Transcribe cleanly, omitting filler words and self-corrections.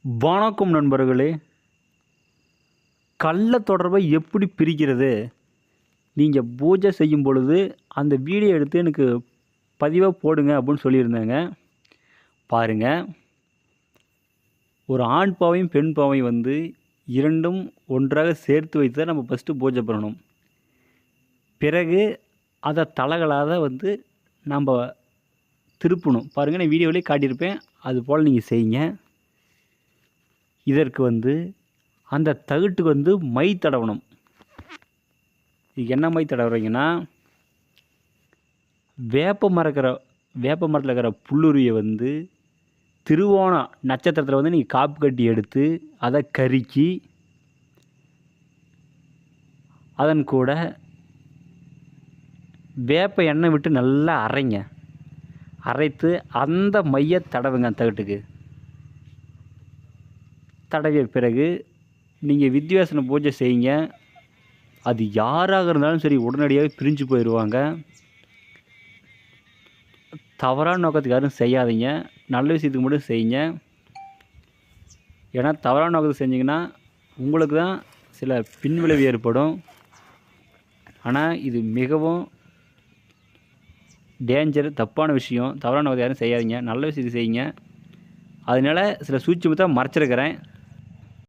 வணக்கம் நண்பர்களே. கள்ள தொடர்பை எப்படி பிரிக்கிறது? நீங்கள் பூஜை செய்யும் பொழுது அந்த வீடியோ எடுத்து எனக்கு பதிவாக போடுங்க அப்படின்னு சொல்லியிருந்தேங்க. பாருங்கள், ஒரு ஆண் பாவையும் பெண் பாவையும் வந்து இரண்டும் ஒன்றாக சேர்த்து வைத்து தான் நம்ம ஃபஸ்ட்டு பூஜை பண்ணணும். பிறகு அதை தலகளாக வந்து நம்ம திருப்பணும். பாருங்கள், நான் வீடியோவிலே காட்டியிருப்பேன். அது போல் நீங்கள் செய்யுங்க. இதற்கு வந்து அந்த தகுட்டுக்கு வந்து மை தடவணும். இது என்ன மை தடவுறீங்கன்னா, வேப்ப மரத்தில் இருக்கிற புல்லுருவியை வந்து திருவோண நட்சத்திரத்தில் வந்து நீங்கள் காப்பு கட்டி எடுத்து அதை கருக்கி அதன் கூட வேப்ப எண்ணெய் விட்டு நல்லா அரைத்து அந்த மையை தடவுங்க. தகுட்டுக்கு தடவிய பிறகு நீங்கள் வித்யாசன பூஜை செய்யுங்க. அது யாராக இருந்தாலும் சரி உடனடியாக பிரிஞ்சு போயிடுவாங்க. தவறான நோக்கத்துக்கு யாரும் செய்யாதீங்க. நல்ல விஷயத்துக்கு மட்டும் செய்யுங்க. ஏன்னா தவறான நோக்கத்துக்கு செஞ்சிங்கன்னா உங்களுக்கு தான் சில பின்விளைவு ஏற்படும். ஆனால் இது மிகவும் டேஞ்சர், தப்பான விஷயம். தவறான நோக்கத்தை யாரும் செய்யாதீங்க. நல்ல விஷயத்துக்கு செய்யுங்க. அதனால் சில சூட்சுமத்தை மறைச்சிருக்கிறேன்.